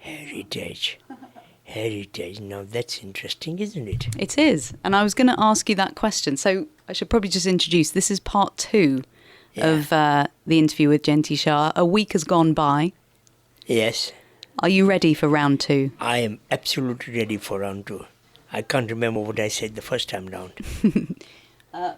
Heritage. Heritage. Now that's interesting, isn't it? It is. And I was going to ask you that question. So I should probably just introduce, this is part 2 of the interview with Jayanti Shah. A week has gone by. Yes. Are you ready for round 2? I am absolutely ready for round 2. I can't remember what I said the first time round.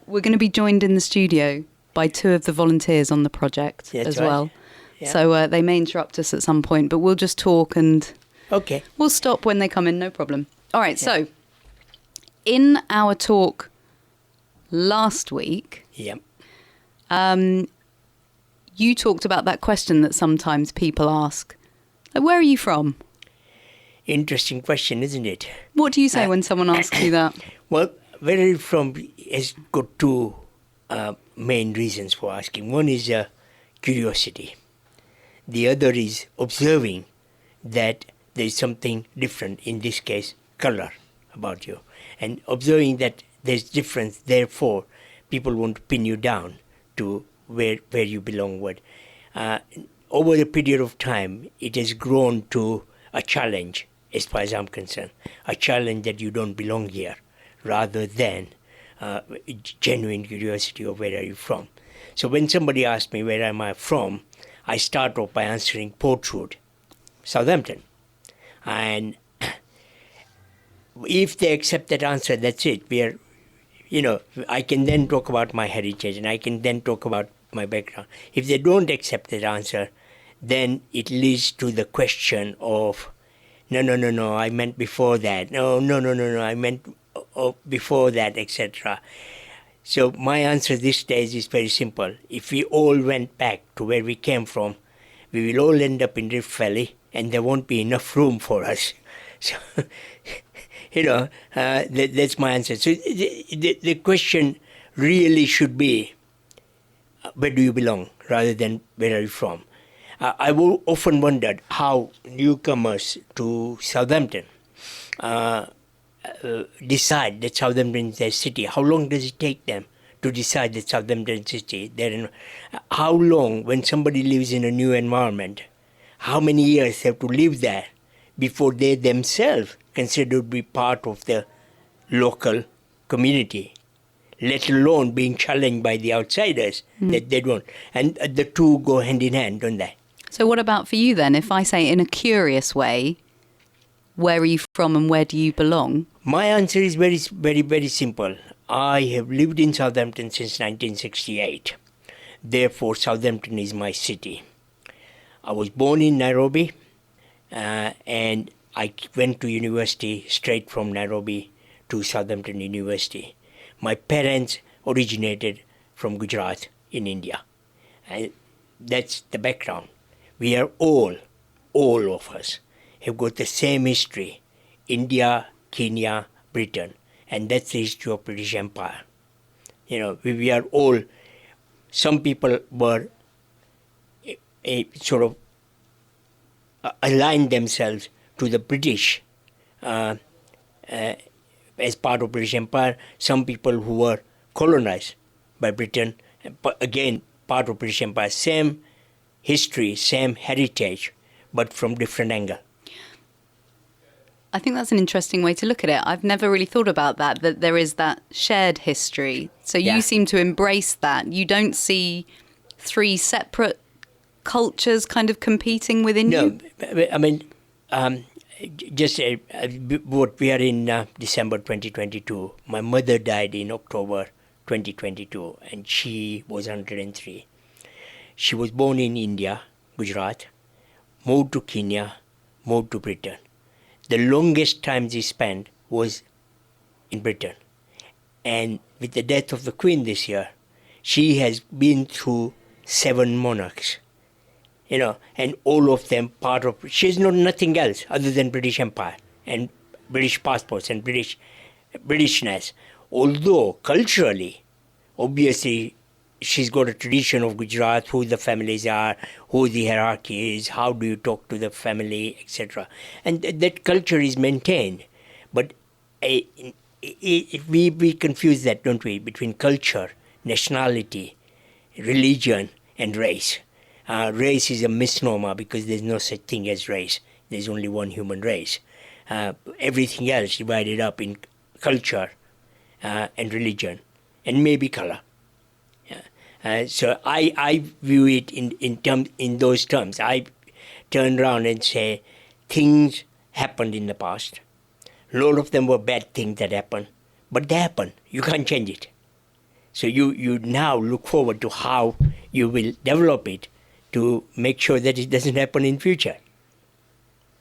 We're going to be joined in the studio by 2 of the volunteers on the project as right. well. Yeah. So they may interrupt us at some point, but we'll just talk and Okay. we'll stop when they come in, no problem. All right, so in our talk last week, you talked about that question that sometimes people ask. Like, where are you from? Interesting question, isn't it? What do you say when someone asks you that? Well, where are you from has got 2 main reasons for asking. One is curiosity. The other is observing that there is something different, in this case, color about you. And observing that there's difference, therefore, people want to pin you down to where you belong. Over the period of time, it has grown to a challenge, as far as I'm concerned. A challenge that you don't belong here, rather than genuine curiosity of where are you from. So when somebody asks me where am I from, I start off by answering Portrude, Southampton. And if they accept that answer, that's it. I can then talk about my heritage and I can then talk about my background. If they don't accept that answer, then it leads to the question of, no, I meant before that. No, I meant before that, etc. So my answer these days is very simple. If we all went back to where we came from, we will all end up in Rift Valley and there won't be enough room for us. So, that's my answer. So the question really should be, where do you belong, rather than where are you from? I will often wondered how newcomers to Southampton decide that Southampton is their city. How long does it take them to decide that Southampton is city? How long, when somebody lives in a new environment, how many years they have to live there before they themselves consider to be part of the local community, let alone being challenged by the outsiders that they don't. And the 2 go hand in hand, don't they? So what about for you then? If I say in a curious way, where are you from and where do you belong? My answer is very, very, very simple. I have lived in Southampton since 1968. Therefore, Southampton is my city. I was born in Nairobi and I went to university straight from Nairobi to Southampton University. My parents originated from Gujarat in India. And that's the background. We are all of us, have got the same history. India, Kenya, Britain. And that's the history of British Empire. We are all, some people were sort of aligned themselves to the British as part of British Empire. Some people who were colonized by Britain, but again, part of British Empire. Same history, same heritage, but from different angle. I think that's an interesting way to look at it. I've never really thought about that there is that shared history. So you seem to embrace that. You don't see 3 separate cultures kind of competing within you? No, I mean, what we are in December 2022. My mother died in October 2022 and she was 103. She was born in India, Gujarat, moved to Kenya, moved to Britain. The longest time she spent was in Britain. And with the death of the Queen this year, she has been through 7 monarchs. And all of them part of, she's known nothing else other than British Empire and British passports and Britishness. Although culturally, obviously, she's got a tradition of Gujarat, who the families are, who the hierarchy is, how do you talk to the family, etc. And that culture is maintained. But we confuse that, don't we, between culture, nationality, religion, and race. Race is a misnomer because there's no such thing as race. There's only one human race. Everything else divided up in culture and religion and maybe color. So I view it in those terms. I turn around and say things happened in the past. A lot of them were bad things that happened, but they happened. You can't change it. So you now look forward to how you will develop it to make sure that it doesn't happen in future.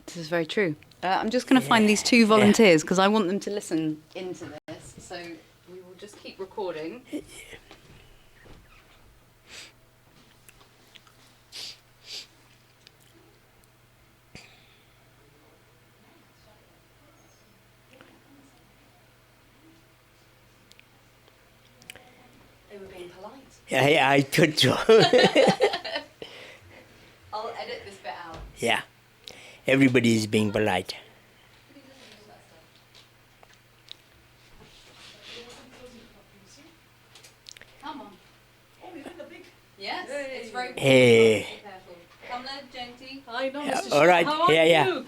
This is very true. I'm just going to find these two volunteers because I want them to listen into this. So we will just keep recording. They were being polite. I thought so. I'll edit this bit out. Yeah. Everybody is being polite. Come on. Oh, you're in the big. Yes, it's very Hey. careful. Come there, Jayanti. Hi, no, Mr. All right. How are Yeah. you?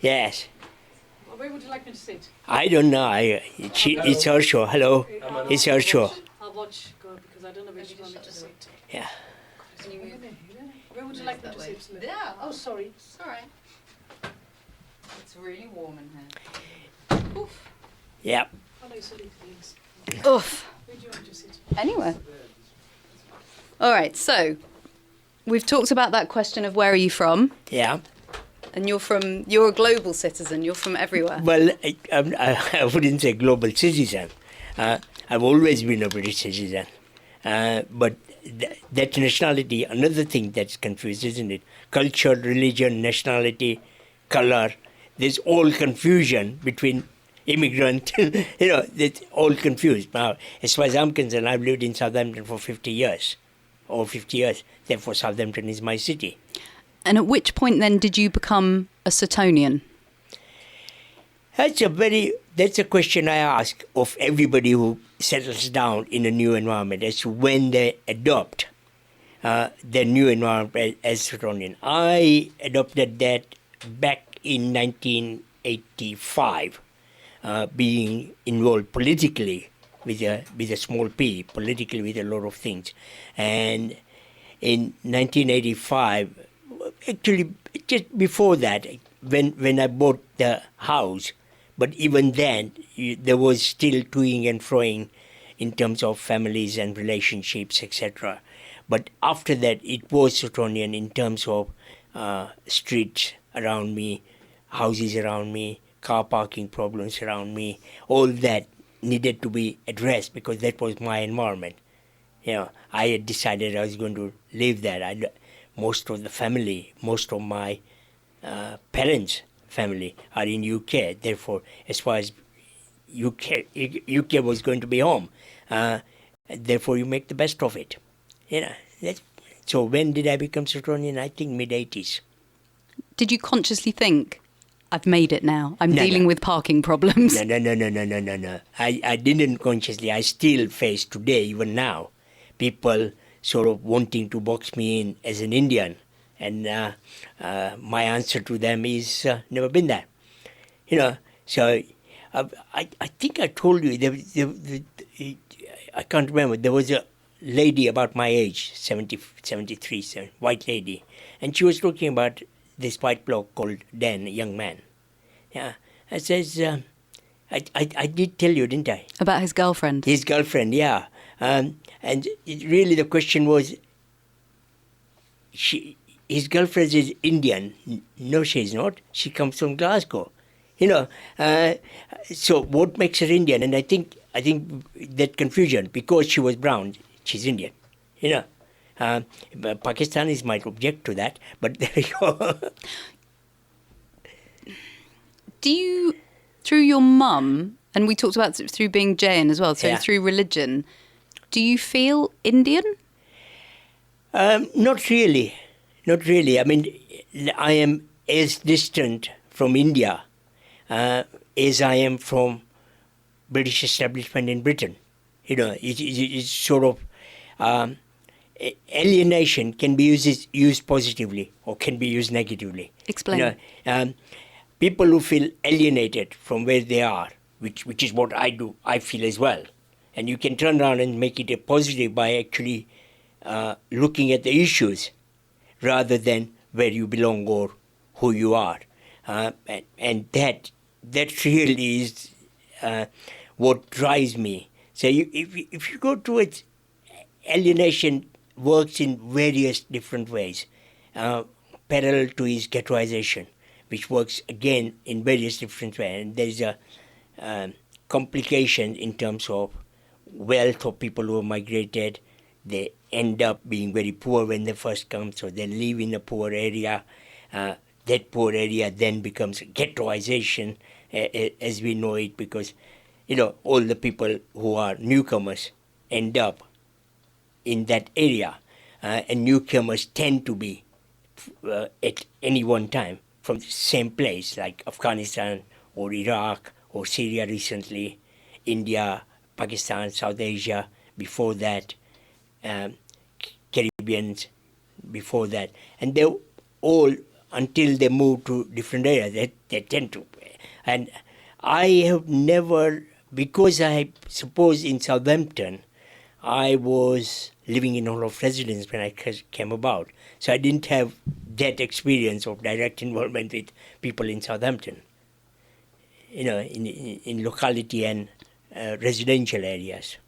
Yes. Where would you like me to sit? I don't know. It's her show. Hello. It's her show. I'll watch, because I don't know where you want me to sit. Yeah. Can you move? Where would you like me to sit? Yeah. Oh, sorry. It's all right. It's really warm in here. Oof. Yeah. Oh, no, sorry, please. Oof. Where do you want to sit? Anywhere. All right, so we've talked about that question of where are you from, Yeah. and you're a global citizen. You're from everywhere. Well, I wouldn't say global citizen. I've always been a British citizen. But that nationality, another thing that's confused, isn't it? Culture, religion, nationality, color. There's all confusion between immigrant. It's all confused. Now, as far as I'm concerned, I've lived in Southampton for 50 years. Therefore, Southampton is my city. And at which point then did you become a Suttonian? That's a question I ask of everybody who settles down in a new environment as to when they adopt their new environment as Suttonian. I adopted that back in 1985, being involved politically with a small p, politically with a lot of things. And in 1985, actually just before that, when I bought the house, but even then, there was still toing and froing in terms of families and relationships, etc. But after that, it was Suttonian in terms of streets around me, houses around me, car parking problems around me. All that needed to be addressed because that was my environment. I had decided I was going to live there. Most of the family, most of my parents' family are in UK. Therefore, as far as UK was going to be home, therefore you make the best of it. So when did I become Suttonian? I think mid-80s. Did you consciously think, I've made it now, I'm dealing with parking problems? No. I didn't consciously. I still face today, even now, people sort of wanting to box me in as an Indian. And my answer to them is never been there. So I think I told you, I can't remember, there was a lady about my age, 73, white lady, and she was talking about this white bloke called Dan, a young man. Yeah, I says, I did tell you, didn't I? About his girlfriend? His girlfriend, yeah. And really the question was, his girlfriend is Indian. No, she's not. She comes from Glasgow. So what makes her Indian? And I think that confusion, because she was brown, she's Indian. Pakistanis might object to that, but there you go. Do you, through your mum, and we talked about through being Jain as well, so Yeah. through religion, do you feel Indian? Not really. I mean, I am as distant from India as I am from British establishment in Britain. It's sort of, alienation can be used positively or can be used negatively. Explain. People who feel alienated from where they are, which is what I do, I feel as well. And you can turn around and make it a positive by actually looking at the issues rather than where you belong or who you are. And that really is what drives me. So if you go towards alienation, works in various different ways. Parallel to is ghettoization, which works again in various different ways. And there is a complication in terms of wealth of people who have migrated. They end up being very poor when they first come, so they live in a poor area. That poor area then becomes ghettoization as we know it, because all the people who are newcomers end up in that area, and newcomers tend to be at any one time from the same place, like Afghanistan or Iraq or Syria recently, India, Pakistan, South Asia before that, Caribbeans before that, and they all, until they move to different areas, they tend to. And I have never, because I suppose in Southampton, I was living in hall of residence when I came about. So I didn't have that experience of direct involvement with people in Southampton, in locality and residential areas.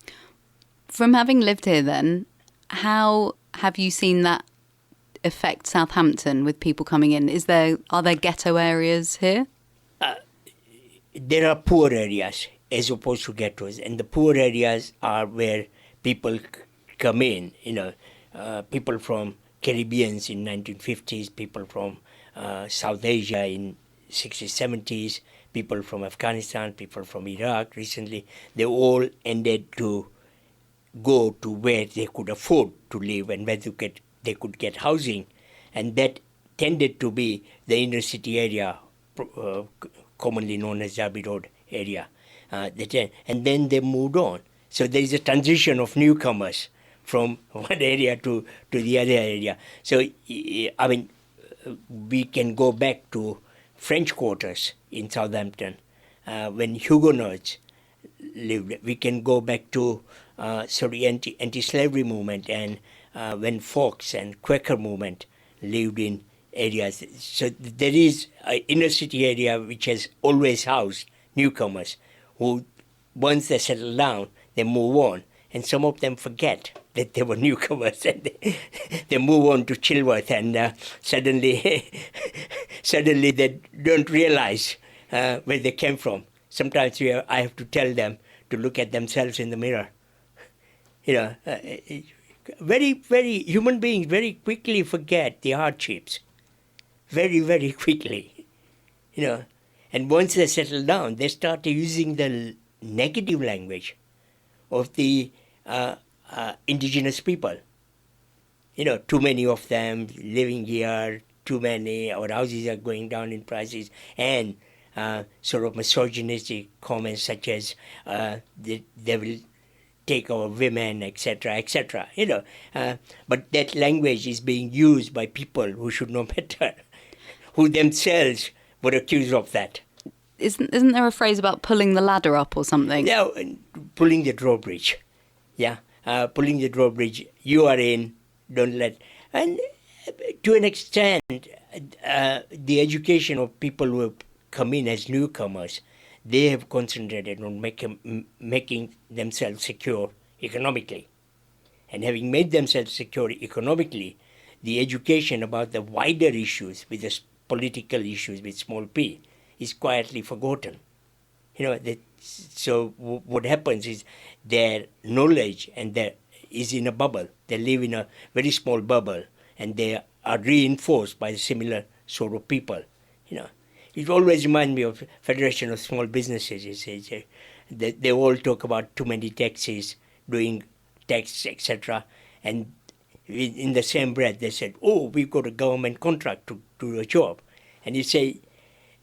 From having lived here then, how have you seen that affect Southampton with people coming in? Are there ghetto areas here? There are poor areas as opposed to ghettos, and the poor areas are where people come in, people from Caribbeans in 1950s, people from South Asia in 60s, 70s, people from Afghanistan, people from Iraq recently. They all ended to go to where they could afford to live and where they could get housing, and that tended to be the inner city area, commonly known as Derby Road area. And then they moved on. So there is a transition of newcomers from one area to the other area. So, I mean, we can go back to French quarters in Southampton when Huguenots lived. We can go back to anti-slavery movement and when Fox and Quaker movement lived in areas. So there is an inner city area which has always housed newcomers who, once they settle down, they move on. And some of them forget that they were newcomers and they move on to Chilworth, and suddenly they don't realize where they came from. Sometimes I have to tell them to look at themselves in the mirror. Very, very, human beings very quickly forget the hardships. Very, very quickly. And once they settle down, they start using the negative language of the indigenous people. Too many of them living here, too many, our houses are going down in prices, and sort of misogynistic comments such as they will take our women, etc., etc. But that language is being used by people who should know better, who themselves were accused of that. Isn't there a phrase about pulling the ladder up or something? Yeah, pulling the drawbridge. Yeah, pulling the drawbridge. You are in, don't let. And to an extent, the education of people who have come in as newcomers, they have concentrated on making themselves secure economically. And having made themselves secure economically, the education about the wider issues, with the political issues with small p, is quietly forgotten. So what happens is their knowledge is in a bubble. They live in a very small bubble, and they are reinforced by similar sort of people. It always reminds me of Federation of Small Businesses. They all talk about too many taxes, doing tax, etc. And in the same breath, they said, "Oh, we've got a government contract to do a job," and you say,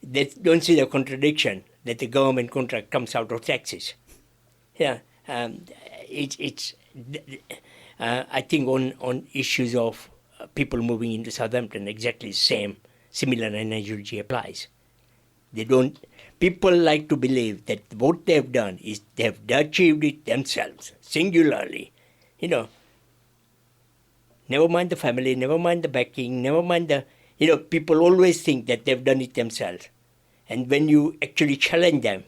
they don't see the contradiction that the government contract comes out of taxes. Yeah, I think on issues of people moving into Southampton, exactly the same, similar analogy applies. They don't. People like to believe that what they've done is they've achieved it themselves, singularly. You know, never mind the family, never mind the backing, never mind the. People always think that they've done it themselves. And when you actually challenge them,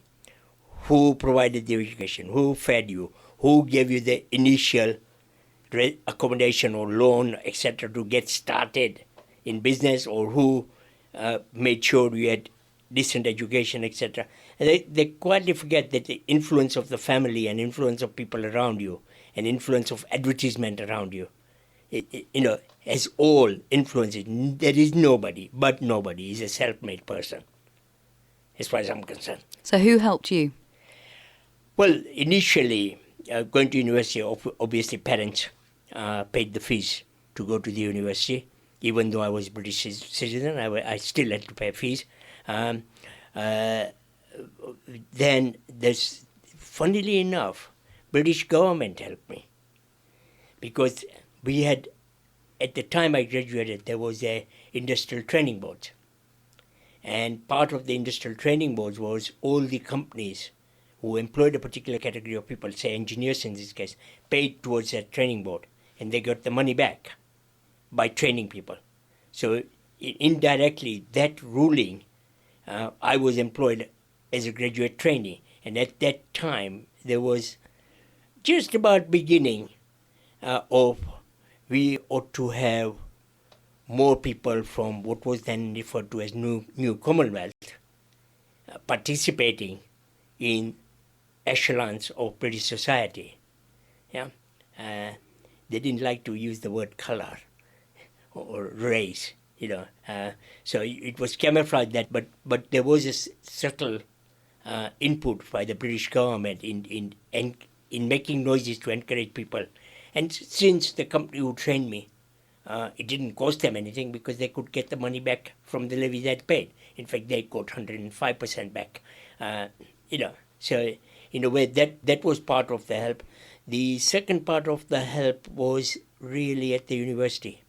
who provided the education, who fed you, who gave you the initial accommodation or loan, etc., to get started in business, or who made sure you had decent education, etc. And they quietly forget that the influence of the family and influence of people around you and influence of advertisement around you, as all influences. There is nobody, but nobody is a self-made person, as far as I'm concerned. So who helped you? Well, initially, going to university, obviously parents paid the fees to go to the university. Even though I was a British citizen, I still had to pay fees. Then there's, funnily enough, British government helped me. Because we had, at the time I graduated, there was a industrial training board. And part of the industrial training board was all the companies who employed a particular category of people, say engineers in this case, paid towards that training board. And they got the money back by training people. So indirectly, that ruling, I was employed as a graduate trainee. And at that time, there was just about beginning of we ought to have more people from what was then referred to as New Commonwealth participating in echelons of British society. Yeah, they didn't like to use the word color or race, so it was camouflaged that, but there was a subtle input by the British government in making noises to encourage people. And since the company who trained me, it didn't cost them anything because they could get the money back from the levies they'd paid. In fact, they got 105% back. So in a way, that was part of the help. The second part of the help was really at the university.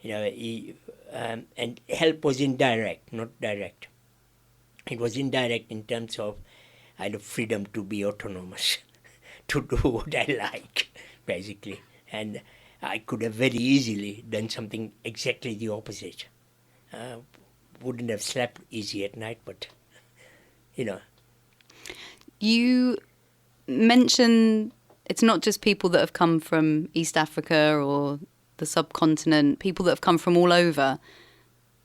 And help was indirect, not direct. It was indirect in terms of I had freedom to be autonomous, to do what I like, basically. And I could have very easily done something exactly the opposite. Wouldn't have slept easy at night, but, You mentioned it's not just people that have come from East Africa or the subcontinent, people that have come from all over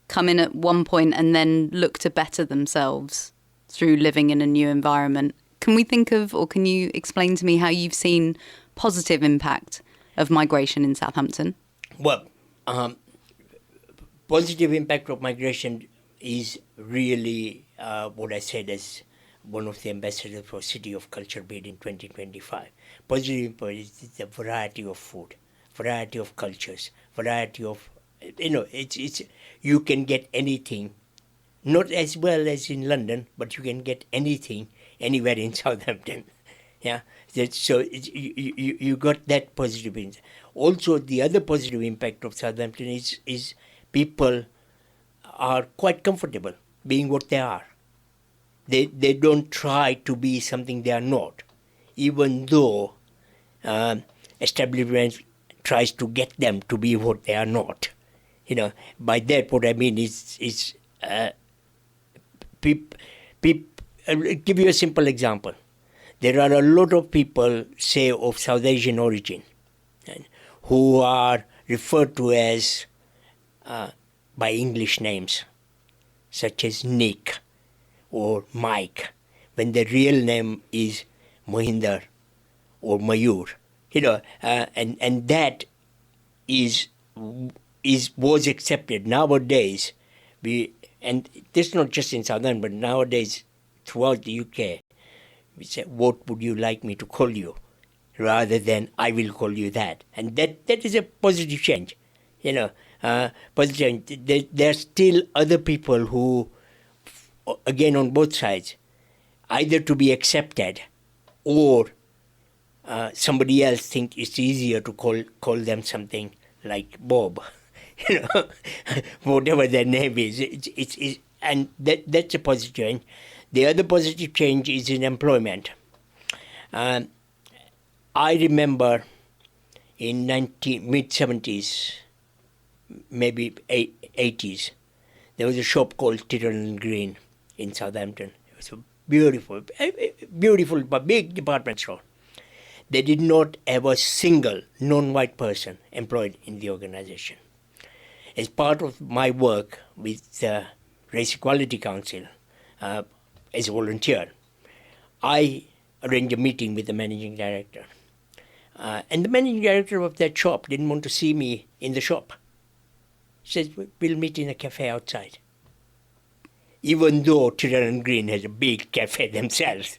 come in at one point and then look to better themselves through living in a new environment. Can we think of, or can you explain to me how you've seen positive impact of migration in Southampton? Well, positive impact of migration is really what I said as one of the ambassadors for City of Culture Bid in 2025. Positive impact is the variety of food, variety of cultures, variety of, it's you can get anything, not as well as in London, but you can get anything anywhere in Southampton. Yeah, so you got that positive impact. Also, the other positive impact of Southampton is people are quite comfortable being what they are. They don't try to be something they are not, even though establishment tries to get them to be what they are not. By that what I mean is I'll give you a simple example. There are a lot of people, say, of South Asian origin, who are referred to as by English names, such as Nick or Mike, when the real name is Mohinder or Mayur. And that was accepted nowadays. And this is not just in Southern, but nowadays throughout the UK. We say, what would you like me to call you? Rather than I will call you that. And that is a positive change. Positive change. There are still other people who, again on both sides, either to be accepted or somebody else think it's easier to call them something like Bob, whatever their name is. And that's a positive change. The other positive change is in employment. I remember in mid-70s, maybe 80s, there was a shop called Tyrrell and Green in Southampton. It was a beautiful but big department store. They did not have a single non-white person employed in the organization. As part of my work with the Race Equality Council as a volunteer, I arranged a meeting with the managing director. And the managing director of that shop didn't want to see me in the shop. He says, we'll meet in a cafe outside. Even though Tyrrell and Green has a big cafe themselves.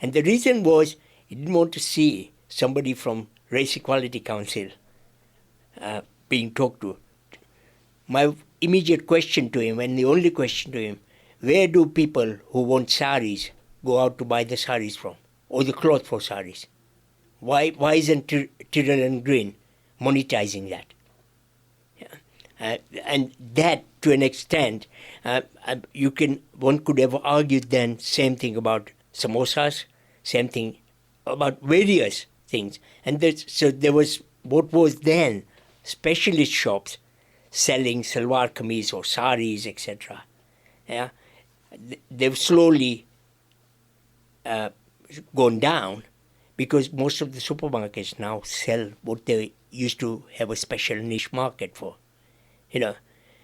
And the reason was he didn't want to see somebody from Race Equality Council being talked to. My immediate question to him, and the only question to him, where do people who want saris go out to buy the saris from, or the cloth for saris? Why isn't Tyrrell and Green monetizing that? And that, to an extent, one could have argued then same thing about samosas, same thing about various things. And so there was what was then specialist shops selling salwar kameez or saris, etc. Yeah, they've slowly gone down because most of the supermarkets now sell what they used to have a special niche market for.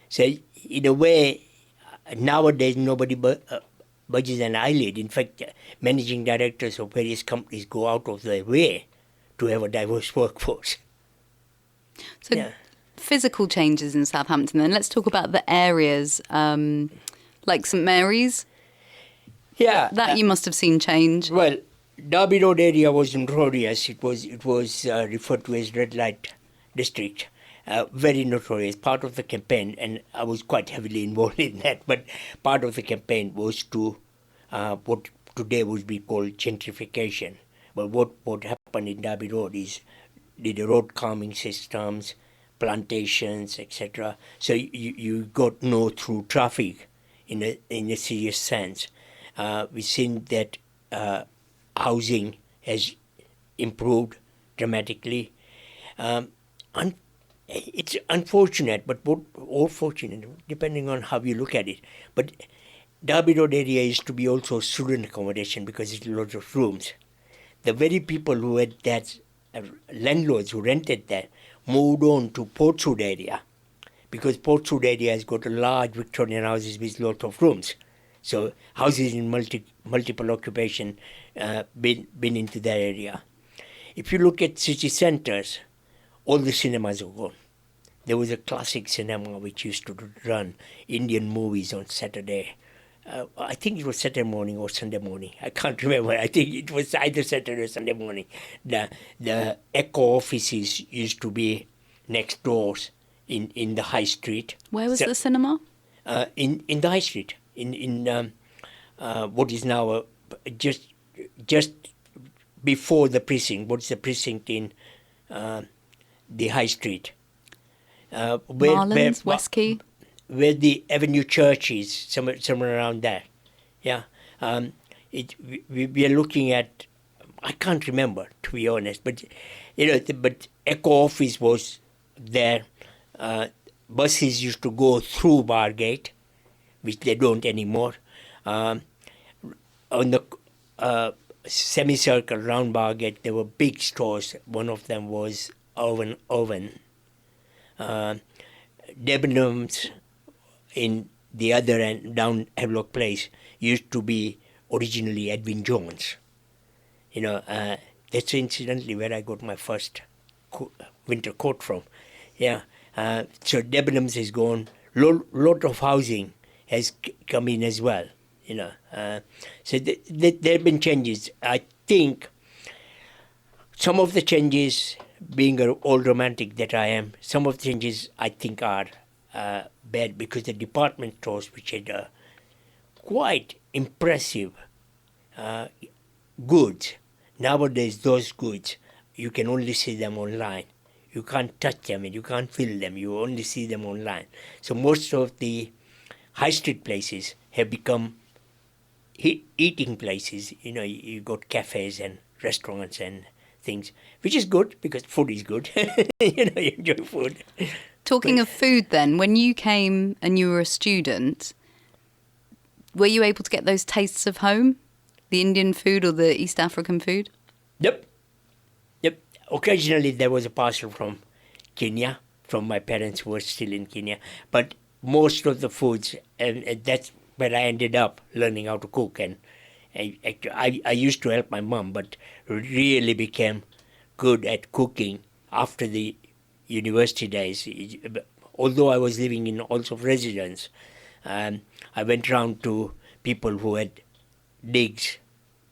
So in a way, nowadays nobody budges an eyelid. In fact, managing directors of various companies go out of their way to have a diverse workforce. So physical changes in Southampton, then let's talk about the areas, like St Mary's. Yeah. That you must have seen change. Well, Derby Road area was notorious. It was referred to as Red Light District. Very notorious, part of the campaign, and I was quite heavily involved in that, but part of the campaign was to what today would be called gentrification. But what happened in Derby Road is did the road calming systems, plantations, etc. So you got no through traffic in a serious sense. We've seen that housing has improved dramatically. It's unfortunate, or fortunate, depending on how you look at it. But Derby Road area used to be also student accommodation because it's lots of rooms. The very people who had that, landlords who rented that, moved on to Portswood area because Portswood area has got a large Victorian houses with lots of rooms. So houses in multiple occupation been into that area. If you look at city centres, all the cinemas are gone. There was a classic cinema which used to run Indian movies on Saturday. I think it was Saturday morning or Sunday morning. I can't remember. I think it was either Saturday or Sunday morning. The Echo offices used to be next doors in the High Street. Where was the cinema? In the High Street. In what is now just before the precinct. What's the precinct in the High Street? Marlins, West Quay? Where the Avenue Church is, somewhere around there. Yeah. We are looking at, I can't remember, to be honest, but but Echo office was there. Buses used to go through Bargate, which they don't anymore. On the semicircle round Bargate, there were big stores. One of them was Oven. Debenhams in the other end, down Havelock Place, used to be originally Edwin Jones. That's incidentally where I got my first winter coat from. Yeah. So Debenhams is gone. Lot of housing has come in as well. So there have been changes. I think some of the changes, being an old romantic that I am, some of the changes I think are bad because the department stores, which had quite impressive goods, nowadays those goods you can only see them online. You can't touch them and you can't feel them. You only see them online. So most of the high street places have become eating places. You know, you got cafes and restaurants and things, which is good because food is good. You know, you enjoy food. Talking of food then, when you came and you were a student, were you able to get those tastes of home? The Indian food or the East African food? Yep. Yep. Occasionally there was a parcel from Kenya, from my parents who were still in Kenya. But most of the foods, and that's where I ended up learning how to cook. And I used to help my mom, but really became good at cooking after the university days. Although I was living in also residence, I went round to people who had digs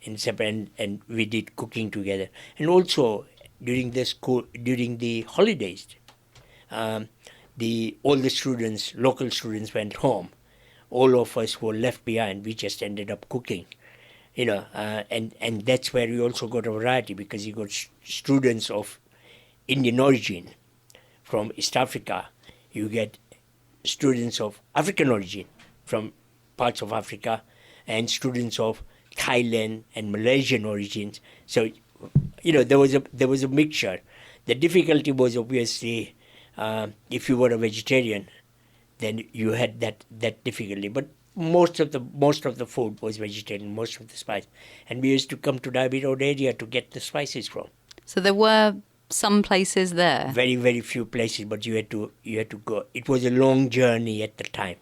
in Japan, and we did cooking together. And also during the holidays, all the students, local students, went home. All of us were left behind. We just ended up cooking, you know, and that's where you also got a variety, because you got students of Indian origin from East Africa. You get students of African origin from parts of Africa, and students of Thailand and Malaysian origins. So, you know, there was a mixture. The difficulty was obviously if you were a vegetarian, then you had that difficulty. But most of the food was vegetarian, most of the spice, and we used to come to Derby Road area to get the spices from. So there were some places there. Very, very few places, but you had to go. It was a long journey at the time.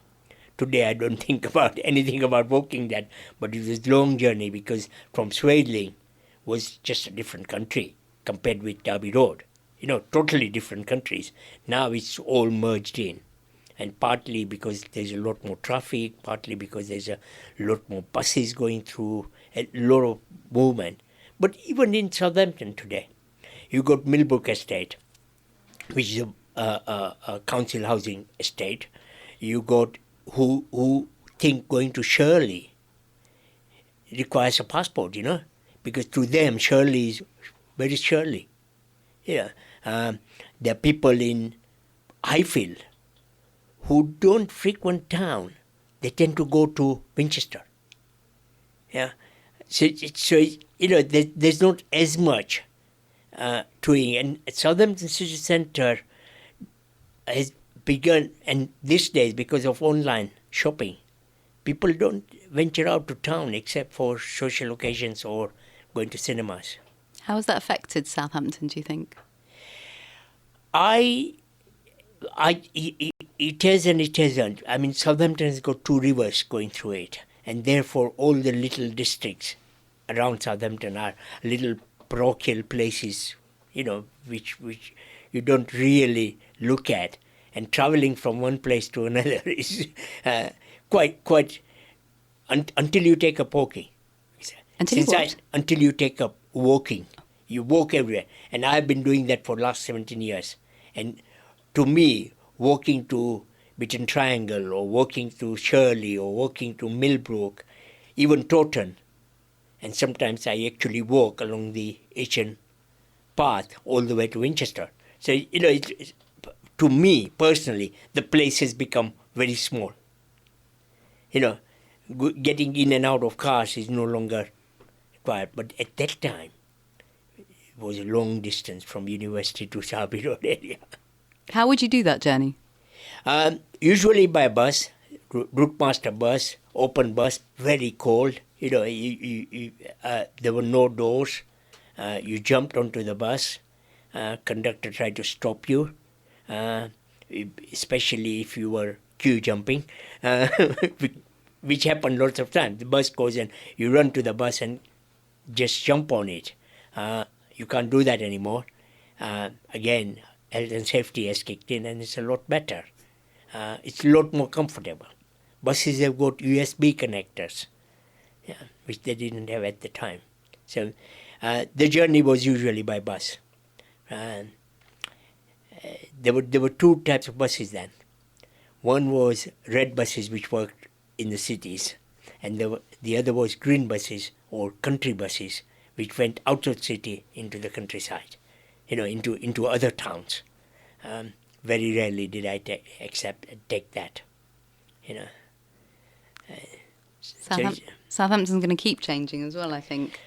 Today I don't think about anything about walking that, but it was a long journey because from Swedling was just a different country compared with Derby Road. You know, totally different countries. Now it's all merged in. And partly because there's a lot more traffic, partly because there's a lot more buses going through, a lot of movement. But even in Southampton today, you got Millbrook Estate, which is a council housing estate. You got who think going to Shirley requires a passport, you know, because to them Shirley is, where is Shirley? Yeah, there are people in Highfield who don't frequent town. They tend to go to Winchester. Yeah, so you know, there's not as much doing, and Southampton City Centre has begun, and these days because of online shopping, people don't venture out to town except for social occasions or going to cinemas. How has that affected Southampton, do you think? It has and it hasn't. I mean, Southampton has got two rivers going through it, and therefore all the little districts around Southampton are little parochial places, you know, which you don't really look at. And traveling from one place to another is quite until you take up walking. Until you take up walking. You walk everywhere. And I've been doing that for the last 17 years. And to me, walking to Beaton Triangle or walking to Shirley or walking to Millbrook, even Taunton, and sometimes I actually walk along the Asian path all the way to Winchester. So, you know, to me personally, the place has become very small. You know, getting in and out of cars is no longer required. But at that time, it was a long distance from university to Derby Road area. How would you do that journey? Usually by bus, route master bus, open bus, very cold. You know, there were no doors. You jumped onto the bus. Conductor tried to stop you. Especially if you were queue jumping, which happened lots of times. The bus goes and you run to the bus and just jump on it. You can't do that anymore. Again, health and safety has kicked in and it's a lot better. It's a lot more comfortable. Buses have got USB connectors, yeah, which they didn't have at the time. So the journey was usually by bus. There were two types of buses then. One was red buses which worked in the cities, and the other was green buses or country buses which went out of the city into the countryside. into other towns. Very rarely did I take that, you know. Southampton's going to keep changing as well, I think.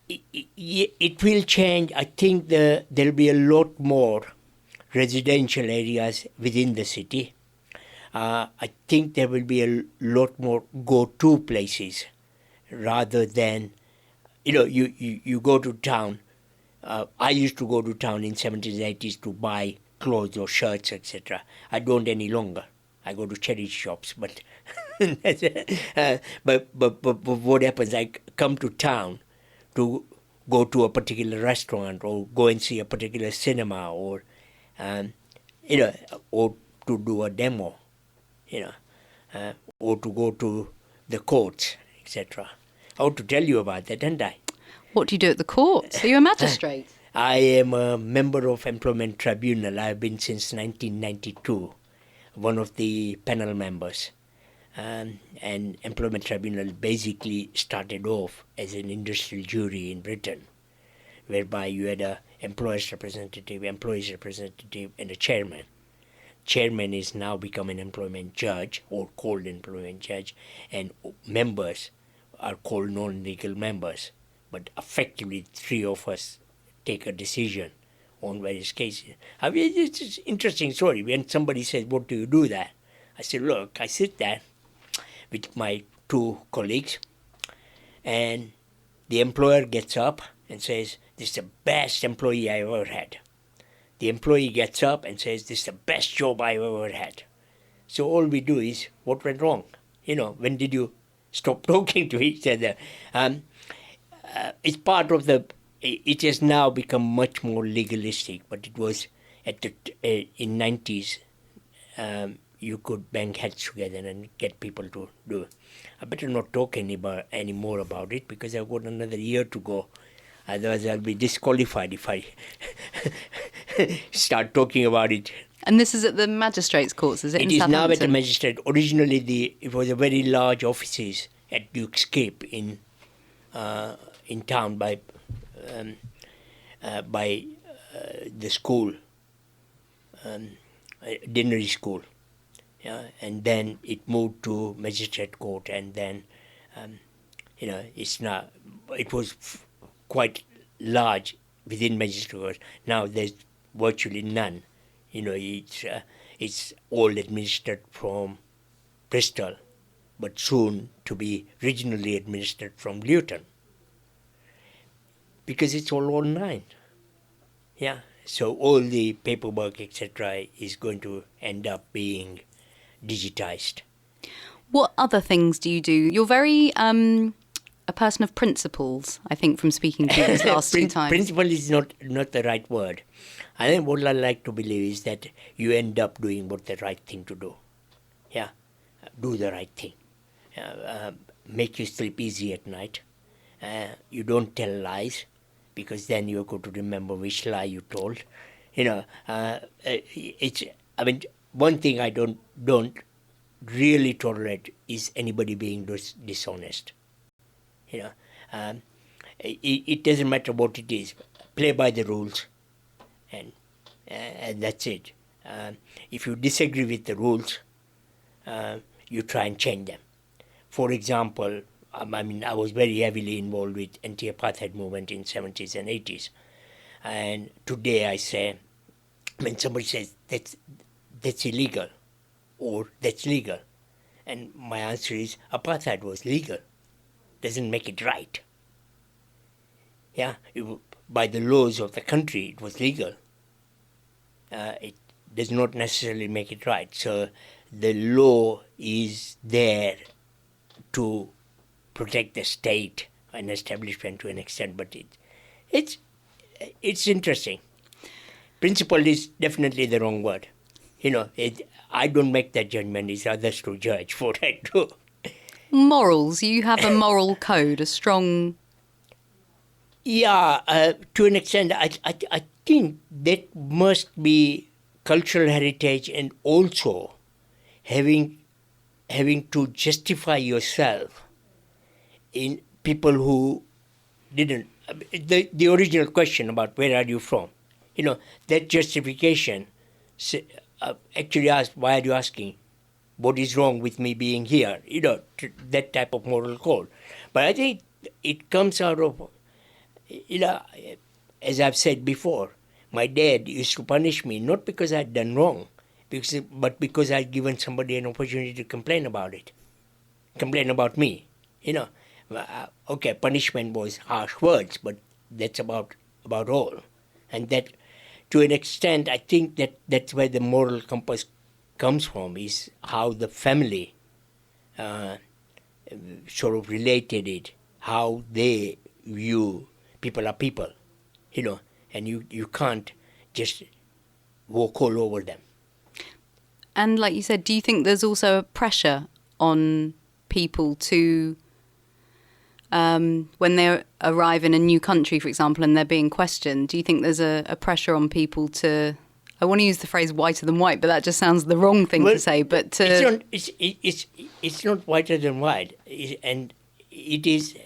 It will change. I think there'll be a lot more residential areas within the city. I think there will be a lot more go-to places rather than, you go to town. I used to go to town in 70s, 80s to buy clothes or shirts, etc. I don't any longer. I go to charity shops, but but what happens? I come to town to go to a particular restaurant or go and see a particular cinema or or to do a demo, or to go to the courts, etc. I ought to tell you about that, didn't I? What do you do at the courts? Are you a magistrate? I am a member of Employment Tribunal. I've been since 1992, one of the panel members. And Employment Tribunal basically started off as an industrial jury in Britain, whereby you had a employer's representative, employee's representative, and a chairman. Chairman is now become an employment judge or called employment judge, and members are called non-legal members. But effectively, three of us take a decision on various cases. I mean, it's an interesting story. When somebody says, "What do you do there?" I say, "Look, I sit there with my two colleagues, and the employer gets up and says, 'This is the best employee I ever had.' The employee gets up and says, 'This is the best job I ever had.' So all we do is, what went wrong? When did you stop talking to each other?" It's part of it has now become much more legalistic, but it was in 90s, you could bang heads together and get people to do. I better not talk any more about it because I've got another year to go. Otherwise, I'll be disqualified if I start talking about it. And this is at the magistrates' courts, is it? It is now at the magistrate. Originally, it was a very large offices at Duke's Cape in town by the school, Deanery School. Yeah, and then it moved to magistrate court, and then it was quite large within magistrate court. Now there's virtually none. It's all administered from Bristol, but soon to be regionally administered from Luton, because it's all online. Yeah, so all the paperwork, etc., is going to end up being digitized. What other things do you do? You're very a person of principles, I think, from speaking to you these last two times. Principle is not the right word. I think what I like to believe is that you end up doing what the right thing to do. Yeah, do the right thing. Make you sleep easy at night. You don't tell lies, because then you're going to remember which lie you told. One thing I don't really tolerate is anybody being dishonest. It doesn't matter what it is. Play by the rules, and that's it. If you disagree with the rules, you try and change them. For example, I was very heavily involved with anti-apartheid movement in 70s and 80s. And today I say, when somebody says that's illegal or that's legal, and my answer is apartheid was legal. Doesn't make it right. Yeah, by the laws of the country it was legal. It does not necessarily make it right. So the law is there to protect the state and establishment to an extent, but it's interesting. Principle is definitely the wrong word. I don't make that judgment. It's others to judge what I do. Morals. You have a moral code, a strong... Yeah, to an extent. I think that must be cultural heritage, and also having to justify yourself in people who didn't. The original question about where are you from, That justification actually asked, why are you asking? What is wrong with me being here? That type of moral code. But I think it comes out of, as I've said before, my dad used to punish me not because I'd done wrong, but because I'd given somebody an opportunity to complain about it, complain about me. Okay, punishment was harsh words, but that's about all. And that, to an extent, I think that's where the moral compass comes from, is how the family sort of related it, how they view people are people, and you can't just walk all over them. And like you said, do you think there's also a pressure on people to, when they arrive in a new country, for example, and they're being questioned, do you think there's a pressure on people to, I want to use the phrase whiter than white, but that just sounds the wrong thing to say, but to... It's not whiter than white, and it is